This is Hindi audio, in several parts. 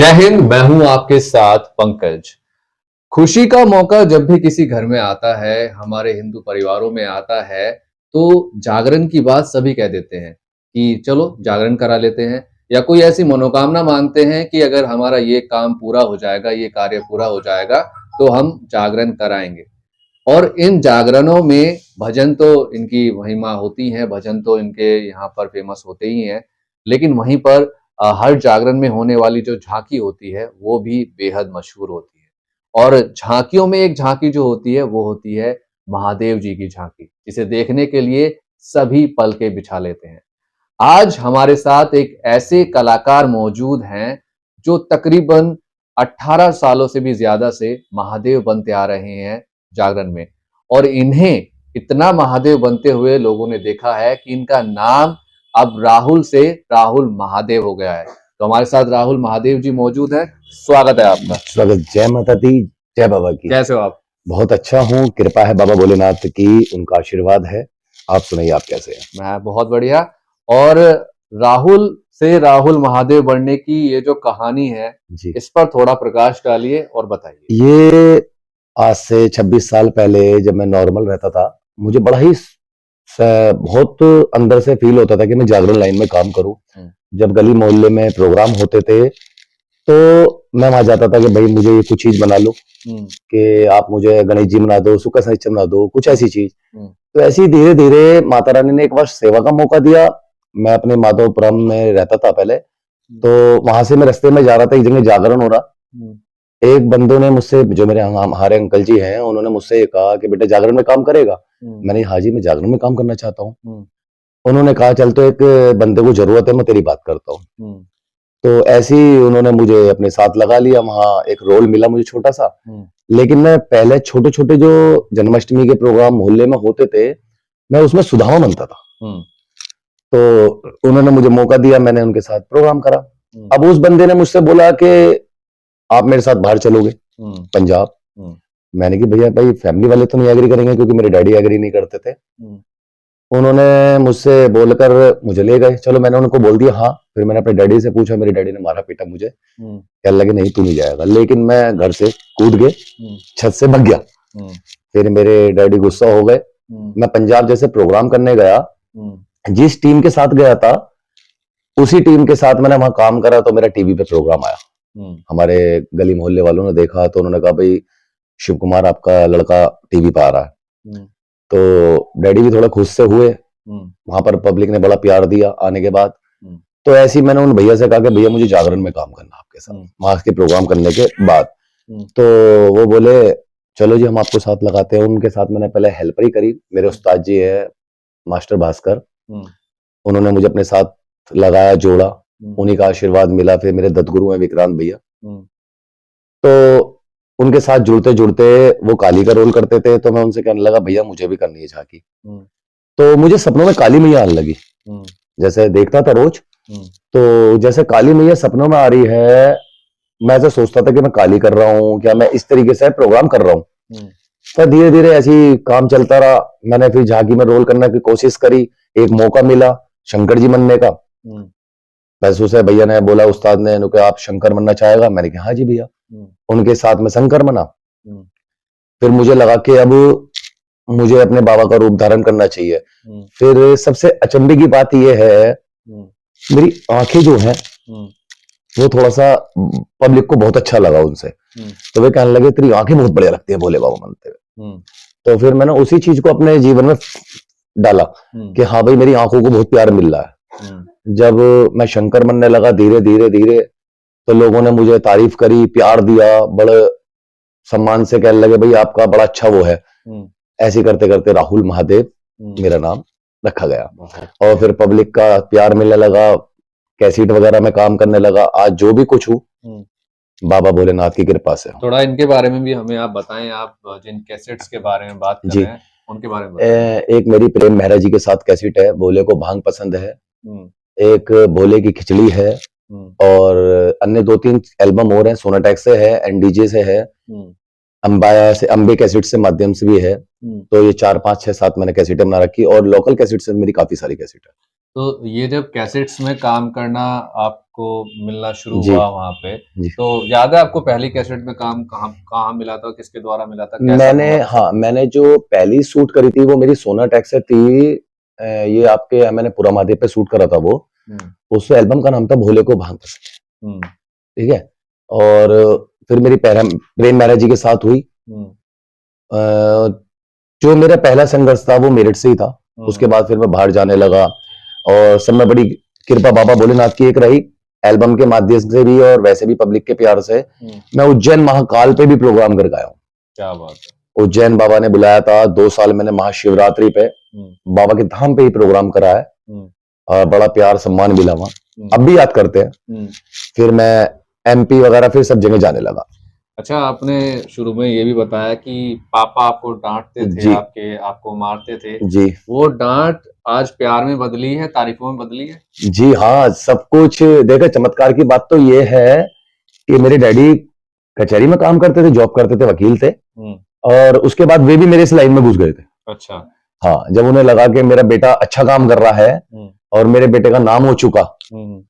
जय हिंद। मैं हूं आपके साथ पंकज। खुशी का मौका जब भी किसी घर में आता है, हमारे हिंदू परिवारों में आता है, तो जागरण की बात सभी कह देते हैं कि चलो जागरण करा लेते हैं, या कोई ऐसी मनोकामना मांगते हैं कि अगर हमारा ये काम पूरा हो जाएगा, ये कार्य पूरा हो जाएगा, तो हम जागरण कराएंगे। और इन जागरणों में भजन तो इनकी महिमा होती है, भजन तो इनके यहाँ पर फेमस होते ही हैं, लेकिन वहीं पर हर जागरण में होने वाली जो झांकी होती है वो भी बेहद मशहूर होती है। और झांकियों में एक झांकी जो होती है वो होती है महादेव जी की झांकी, जिसे देखने के लिए सभी पलके बिछा लेते हैं। आज हमारे साथ एक ऐसे कलाकार मौजूद हैं जो तकरीबन 18 सालों से भी ज्यादा से महादेव बनते आ रहे हैं जागरण में। और इन्हें इतना महादेव बनते हुए लोगों ने देखा है कि इनका नाम अब राहुल से राहुल महादेव हो गया है। तो हमारे साथ राहुल महादेव जी मौजूद है। स्वागत है आपका। स्वागत। जय माता दी, जय बाबा की। कैसे हो आप? बहुत अच्छा हूँ, कृपा है बाबा भोलेनाथ की, उनका आशीर्वाद है। आप सुनाइए, आप कैसे हैं? मैं बहुत बढ़िया। और राहुल से राहुल महादेव बनने की ये जो कहानी है, जी, इस पर थोड़ा प्रकाश डालिए और बताइए। ये आज से 26 साल पहले जब मैं नॉर्मल रहता था, मुझे बड़ा ही बहुत अंदर से फील होता था कि मैं जागरण लाइन में काम करूं। जब गली मोहल्ले में प्रोग्राम होते थे तो मैं वहां जाता था कि भाई मुझे ये कुछ चीज बना लो, कि आप मुझे गणेश जी बना दो, सुखा साहित्य बना दो, कुछ ऐसी चीज। तो ऐसे ही धीरे धीरे माता रानी ने एक बार सेवा का मौका दिया। मैं अपने माधवपुरम में रहता था पहले, तो वहां से मैं रास्ते में जा रहा था, एक जगह जागरण हो रहा। एक बंदों ने मुझसे, जो मेरे हमारे अंकल जी हैं, उन्होंने मुझसे ये कहा कि बेटा जागरण में काम करेगा। मैंने हाँ जी, मैं जागरण में काम करना चाहता हूँ। उन्होंने कहा चल, तो एक बंदे को जरूरत है, मैं तेरी बात करता हूँ। तो ऐसे ही उन्होंने मुझे अपने साथ लगा लिया। वहां एक रोल मिला मुझे छोटा सा, लेकिन मैं पहले छोटे छोटे जो जन्माष्टमी के प्रोग्राम मोहल्ले में होते थे, मैं उसमें सुदामा बनता था। तो उन्होंने मुझे मौका दिया, मैंने उनके साथ प्रोग्राम करा। अब उस बंदे ने मुझसे बोला कि आप मेरे साथ बाहर चलोगे पंजाब। मैंने कि भैया भाई फैमिली वाले तो नहीं एग्री करेंगे, क्योंकि मेरे डैडी एग्री नहीं करते थे। उन्होंने मुझसे बोलकर मुझे ले गए। चलो मैंने उनको बोल दिया हाँ। फिर मैंने अपने डैडी से पूछा, मेरे डैडी ने मारा पीटा मुझे, कहने लगे नहीं तू नहीं जाएगा। लेकिन मैं घर से कूद गए, छत से भाग गया। फिर मेरे डैडी गुस्सा हो गए। मैं पंजाब जैसे प्रोग्राम करने गया, जिस टीम के साथ गया था उसी टीम के साथ मैंने वहां काम करा, तो मेरा टीवी पे प्रोग्राम आया। हमारे गली मोहल्ले वालों ने देखा तो उन्होंने कहा भाई शिव कुमार आपका लड़का टीवी पे आ रहा है। तो डैडी भी थोड़ा खुश से हुए। वहां पर पब्लिक ने बड़ा प्यार दिया आने के बाद। तो ऐसे ही मैंने उन भैया से कहा कि भैया मुझे जागरण में काम करना आपके साथ, वहां के प्रोग्राम करने के बाद। तो वो बोले चलो जी हम आपको साथ लगाते हैं। उनके साथ मैंने पहले हेल्पर ही करी। मेरे उस्ताद जी है मास्टर भास्कर, उन्होंने मुझे अपने साथ लगाया, जोड़ा, उन्हीं का आशीर्वाद मिला। फिर मेरे दत्तगुरु हैं विक्रांत भैया, तो उनके साथ जुड़ते जुड़ते वो काली का रोल करते थे, तो मैं उनसे कहने लगा भैया मुझे भी करनी है झांकी। तो मुझे सपनों में काली मैया आने लगी, जैसे देखता था रोज। तो जैसे काली मैया सपनों में आ रही है, मैं ऐसे सोचता था कि मैं काली कर रहा हूँ क्या, मैं इस तरीके से प्रोग्राम कर रहा हूँ। फिर धीरे धीरे ऐसी काम चलता रहा। मैंने फिर झांकी में रोल करने की कोशिश करी, एक मौका मिला शंकर जी बनने का। पैसों से भैया ने बोला, उस्ताद ने कि आप शंकर बनना चाहेगा। मैंने कहा हाँ जी भैया। उनके साथ में शंकर बना। फिर मुझे लगा कि अब मुझे अपने बाबा का रूप धारण करना चाहिए। फिर सबसे अचंभे की बात यह है, मेरी आंखें जो हैं वो थोड़ा सा पब्लिक को बहुत अच्छा लगा उनसे। तो वे कहने लगे तेरी आंखें बहुत बढ़िया लगती है भोले बाबा बनते हुए। तो फिर मैंने उसी चीज को अपने जीवन में डाला कि हाँ भाई मेरी आंखों को बहुत प्यार मिल रहा है। जब मैं शंकर बनने लगा धीरे धीरे धीरे, तो लोगों ने मुझे तारीफ करी, प्यार दिया, बड़े सम्मान से कहने लगे भाई आपका बड़ा अच्छा वो है। ऐसे करते करते राहुल महादेव मेरा नाम रखा गया। और फिर पब्लिक का प्यार मिलने लगा, कैसेट वगैरह में काम करने लगा। आज जो भी कुछ हूँ बाबा भोलेनाथ की कृपा से। थोड़ा इनके बारे में भी हमें आप बताएं, आप जिन कैसेट्स के बारे में बात कर रहे हैं उनके बारे में बताएं। एक मेरी प्रेम मेहरा जी के साथ कैसेट है, भोले को भांग पसंद है। एक भोले की खिचड़ी है, और अन्य 2-3 एल्बम और हैं, सोनाटेक्स से है, एनडीजे से है, अंबाया से, अंबे कैसेट से माध्यम से भी है। तो ये 4, 5, 6, 7 मैंने कैसेटें बना रखी, और लोकल कैसेट से मेरी काफी सारी कैसेट है। तो ये जब कैसेट्स में काम करना आपको मिलना शुरू जी, हुआ वहाँ पे, जी। तो याद है आपको पहली कैसेट में काम कहाँ कहाँ मिला था? किसके द्वारा मिला था? कैसा मैंने हुआ था? हाँ, मैंने जो पहली शूट करी थी वो मेरी सोनाटेक से थी। ये आपके मैंने पूरा मादे पे शूट करा था वो। हुँ, उस एल्बम का नाम था भोले को भांग, हुँ, ठीक है? और फिर मेरी प्रेम मैरेज जी के साथ हुई। हुँ, अ, जो मेरा पहला संघर्ष था वो मेरठ से ही था। उसके हुँ, बाद फिर मैं बाहर जाने लगा और सब में बड़ी कृपा बाबा भोलेनाथ की एक रही, एल्बम के माध्यम से भी और वैसे भी पब्लिक के प्यार से हुँ, मैं उज्जैन महाकाल पे भी प्रोग्राम करके आया हूँ। क्या बात है! उज्जैन बाबा ने बुलाया था, 2 साल मैंने महाशिवरात्रि पे हुँ, बाबा के धाम पे ही प्रोग्राम करा है हुँ, और बड़ा प्यार सम्मान मिला वहाँ। हुँ, अब भी याद करते हैं। हुँ। फिर मैं एमपी वगैरह फिर सब जगह जाने लगा। अच्छा, आपने शुरू में ये भी बताया कि पापा आपको डाँटते थे, जी, आपको मारते थे। जी। वो डाँट आज प्यार में बदली है, तारीफ़ों में बदली है? जी हाँ, सब कुछ देखिए चमत्कार की बात तो ये है कि मेरे डैडी कचहरी में काम करते थे, जॉब करते थे, वकील थे हुँ, और उसके बाद वे भी मेरे इस लाइन में घुस गए थे। अच्छा। हाँ, जब उन्हें लगा कि मेरा बेटा अच्छा काम कर रहा है हुँ, और मेरे बेटे का नाम हो चुका, हुँ, हुँ,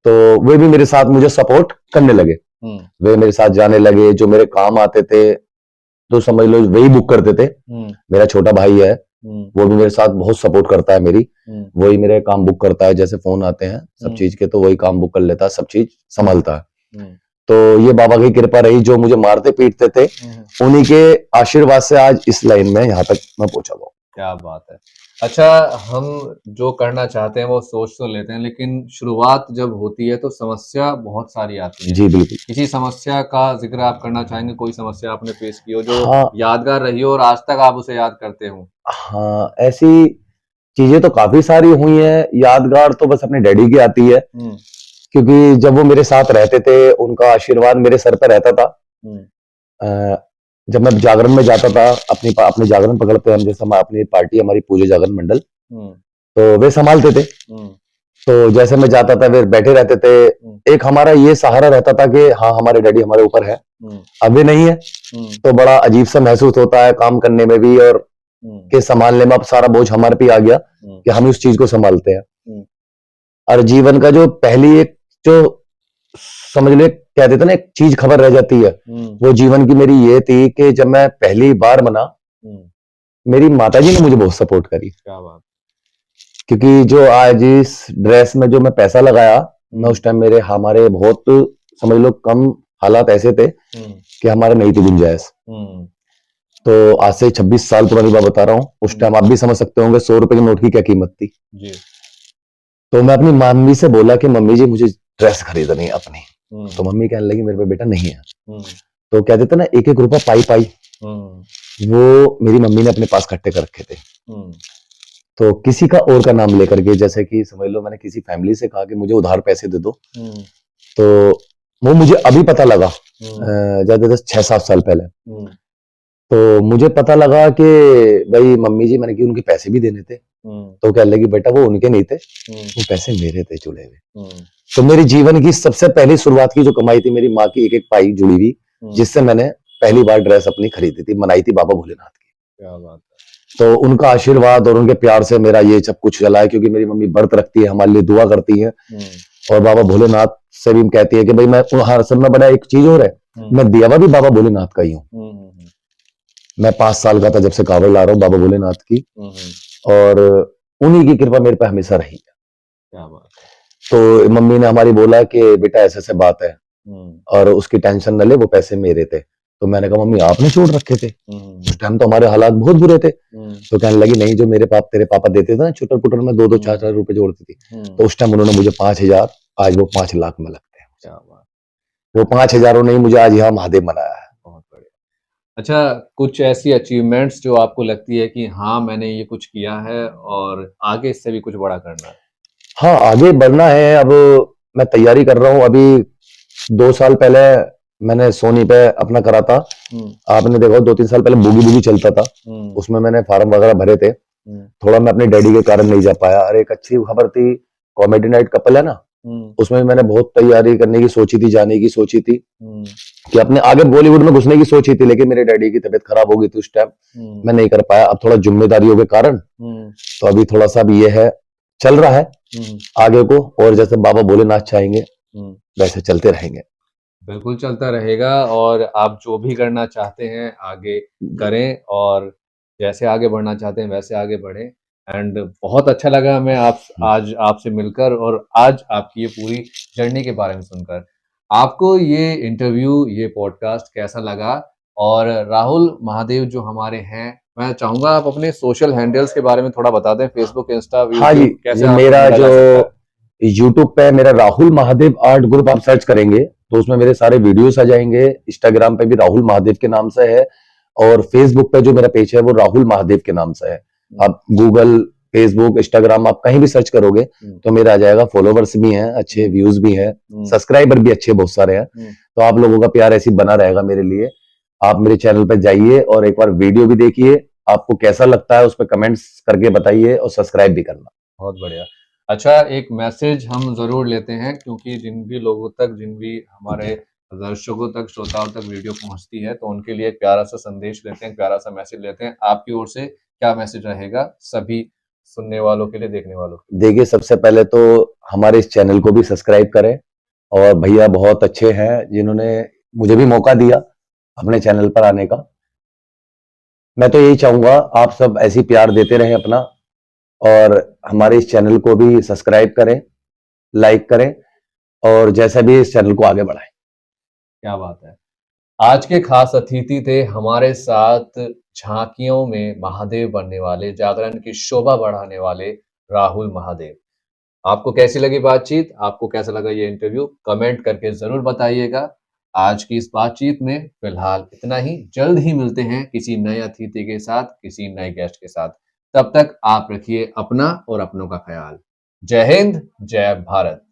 तो वे भी मेरे साथ मुझे सपोर्ट करने लगे। हुँ, वे मेरे साथ जाने लगे, जो मेरे काम आते थे, तो समझ लो वही बुक करते थे। हुँ, मेरा छोटा भाई है, हुँ, वो भी मेरे साथ बहुत सपोर्ट करता है मेरी। हुँ, वही मेरे काम बुक करता है, जैसे फ़ोन आते हैं, सब हुँ, चीज़ के, तो वही काम बुक कर लेता है, सब चीज़ हुँ, सँभालता है। हुँ, तो ये बाबा की कृपा रही, जो मुझे मारते-पीटते थे, हुँ। उन्हीं के आशीर्वाद से आज इस लाइन में यहाँ तक मैं पहुँचा हुआ हूँ। क्या बात है! अच्छा, हम जो करना चाहते हैं वो सोच तो लेते हैं, लेकिन शुरुआत जब होती है तो समस्या बहुत सारी आती हैं। जी, बिल्कुल। किसी समस्या का ज़िक्र आप करना चाहेंगे? कोई समस्या आपने फेस की हो जो हाँ, यादगार रही हो और आज तक आप उसे याद करते हो? हाँ, ऐसी चीज़ें तो काफ़ी सारी हुई हैं, यादगार तो बस अपने डैडी की आती है, हुँ, क्योंकि जब वो मेरे साथ रहते थे, उनका आशीर्वाद मेरे सर पे रहता था। हुँ, अ, जब मैं जागरण में जाता था, अपने जागरण पकड़ते हम, जैसे हम अपनी पार्टी हमारी पूजे जागरण मंडल, हुँ, तो वे सँभालते थे। हुँ, तो जैसे मैं जाता था, वे बैठे रहते थे। हुँ, एक हमारा ये सहारा रहता था कि हाँ, हमारे डैडी हमारे ऊपर है। हुँ, अब वे नहीं है, हुँ, तो बड़ा अजीब-सा महसूस होता है काम करने में भी और हुँ, के सँभालने में। अब सारा बोझ हमारे पे ही आ गया हुँ, कि हम उस चीज़ को सँभालते हैं। हुँ, और जीवन का जो पहली एक जो समझ लो एक कह देते हैं ना, एक चीज़ खबर रह जाती है, हुँ, वो जीवन की मेरी ये थी कि जब मैं पहली बार बना, हुँ, मेरी माताजी ने मुझे बहुत सपोर्ट करी। क्या बात! क्योंकि जो आज इस ड्रेस में जो मैं पैसा लगाया, मैं हुँ, उस टाइम हमारे बहुत समझ लो कम हालात ऐसे थे हुँ, कि हमारे नहीं थी गुंजाइश। हुँ, तो आज से 26 साल पुरानी बात बता रहा हूँ। उस हुँ, टाइम आप भी समझ सकते होंगे 100 रुपए के नोट की क्या कीमत थी। जी, तो मैं अपनी मम्मी से बोला कि मम्मी जी मुझे ड्रेस खरीदनी है अपनी। हुँ, तो मम्मी कहने लगी मेरे पे बेटा नहीं है। हुँ, तो कह देते ना एक-एक रुपया पाई-पाई, हुँ, वो मेरी मम्मी ने अपने पास इकट्ठे कर रखे थे। हुँ, तो किसी का और का नाम लेकर के, जैसे कि समझ लो मैंने किसी फैमिली से कहा कि मुझे उधार पैसे दे दो, हुँ, तो वो मुझे अभी पता लगा, हुँ, ज़्यादा से 6-7 साल पहले। हुँ, तो मुझे पता लगा कि भई मम्मी जी, मैंने कि उनके पैसे भी देने थे। हुँ, तो कहने लगी बेटा वो उनके नहीं थे, हुँ, वो पैसे मेरे थे जुड़े हुए। हुँ, तो मेरे जीवन की सबसे पहली शुरुआत की जो कमाई थी मेरी माँ की एक-एक पाई जुड़ी हुई, हुँ, जिससे मैंने पहली बार ड्रेस अपनी खरीदी थी, मनाई थी बाबा भोलेनाथ की। क्या बात है! तो उनका आशीर्वाद और उनके प्यार से मेरा ये सब कुछ चला है, क्योंकि मेरी मम्मी व्रत रखती है, हमारे लिए दुआ करती है हुँ, और बाबा भोलेनाथ से भी कहती है कि भाई मैं हाँ, सब में बड़ा एक चीज़ और है, हुँ, मैं दिया हुआ भी बाबा भोलेनाथ का ही हूँ। हुँ, हुँ, हुँ, मैं 5 साल का था जब से कांवड़ ला रहा हूँ बाबा भोलेनाथ की, हुँ, हुँ, और उन्हीं की कृपा मेरे पे हमेशा रही है। क्या बात है! तो मम्मी ने हमारी बोला कि बेटा ऐसे-ऐसे बात है हुँ, और उसकी टेंशन न ले, वो पैसे मेरे थे। तो मैंने कहा मम्मी आपने छोड़ रखे थे? हुँ, हुँ, उस टाइम तो हमारे हालात बहुत बुरे थे। हुँ, तो कहने लगी नहीं, जो मेरे तेरे पापा देते थे ना चुटर-पुटर में 2-2 हुँ, 4-4 रुपए जोड़ती थी। हुँ, तो उस टाइम उन्होंने मुझे 5,000, आज वो 5 लाख में लगते हैं मुझे। क्या बात! वो 5 हज़ारों ने ही मुझे आज यहाँ महादेव बनाया है। बहुत बढ़िया। अच्छा, कुछ ऐसी अचीवमेंट्स जो आपको लगती है कि हाँ, मैंने ये कुछ किया है और आगे इससे भी कुछ बड़ा करना है? हाँ, आगे बढ़ना है। अब मैं तैयारी कर रहा हूँ। अभी 2 साल पहले मैंने सोनी पे अपना करा था। हुँ, आपने देखा हो 2-3 साल पहले बूगी वूगी चलता था। हुँ, उसमें मैंने फॉर्म वगैरह भरे थे। हुँ, थोड़ा मैं अपने डैडी के कारण नहीं जा पाया। और एक अच्छी खबर थी, कॉमेडी नाइट कपल है ना, हुँ, उसमें भी मैंने बहुत तैयारी करने की सोची थी, जाने की सोची थी, हुँ, कि अपने आगे बॉलीवुड में घुसने की सोची थी, लेकिन मेरे डैडी की तबीयत खराब हो गई थी उस टाइम, हुँ, मैं नहीं कर पाया। अब थोड़ा ज़िम्मेदारियों के कारण, हुँ, तो अभी थोड़ा-सा अब ये है, चल रहा है, आगे को, और जैसे बाबा भोलेनाथ चाहेंगे हम्म। वैसे चलते रहेंगे। बिल्कुल चलता रहेगा और आप जो भी करना चाहते हैं आगे करें और जैसे आगे बढ़ना चाहते हैं वैसे आगे बढ़ें। एंड बहुत अच्छा लगा हमें आज आपसे मिलकर और आज आपकी ये पूरी जर्नी के बारे में सुनकर। आपको ये इंटरव्यू, ये पॉडकास्ट कैसा लगा? और राहुल महादेव जो हमारे हैं, मैं चाहूंगा आप अपने सोशल हैंडल्स के बारे में थोड़ा बता दें, फेसबुक, इंस्टा, हाँ जी, यूट्यूब, कैसे ये आपको मेरा ढूंढा जो जा सकता है? यूट्यूब पे मेरा राहुल महादेव आर्ट ग्रुप आप सर्च करेंगे तो उसमें मेरे सारे वीडियोस आ जाएंगे। इंस्टाग्राम पे भी राहुल महादेव के नाम से है, और फेसबुक पे जो मेरा पेज है वो राहुल महादेव के नाम से है। आप गूगल, फेसबुक, इंस्टाग्राम आप कहीं भी सर्च करोगे तो मेरा आ जाएगा। फॉलोवर्स भी हैं अच्छे, व्यूज भी हैं, सब्सक्राइबर भी अच्छे बहुत सारे हैं। तो आप लोगों का प्यार ऐसे ही बना रहेगा मेरे लिए। आप मेरे चैनल पे जाइए और एक बार वीडियो भी देखिए, आपको कैसा लगता है उस पर कमेंट्स करके बताइए और सब्सक्राइब भी करना। बहुत बढ़िया। अच्छा, एक मैसेज हम ज़रूर लेते हैं क्योंकि जिन भी लोगों तक, जिन भी हमारे दर्शकों तक, श्रोताओं तक वीडियो पहुंचती है तो उनके लिए एक प्यारा सा संदेश लेते हैं, प्यारा सा मैसेज लेते हैं। आपकी ओर से क्या मैसेज रहेगा सभी सुनने वालों के लिए, देखने वालों के देखिए, सबसे पहले तो हमारे इस चैनल को भी सब्सक्राइब करें, और भैया बहुत अच्छे हैं जिन्होंने मुझे भी मौका दिया अपने चैनल पर आने का। मैं तो यही चाहूंगा आप सब ऐसे ही प्यार देते रहें अपना, और हमारे इस चैनल को भी सब्सक्राइब करें, लाइक करें, और जैसा भी इस चैनल को आगे बढ़ाएं। क्या बात है। आज के खास अतिथि थे हमारे साथ, झांकियों में महादेव बनने वाले, जागरण की शोभा बढ़ाने वाले राहुल महादेव। आपको कैसी लगी बातचीत? आपको कैसा लगा ये इंटरव्यू? कमेंट करके जरूर बताइएगा। आज की इस बातचीत में फिलहाल इतना ही। जल्द ही मिलते हैं किसी नए अतिथि के साथ, किसी नए गेस्ट के साथ। तब तक आप रखिए अपना और अपनों का ख्याल। जय हिंद, जय भारत।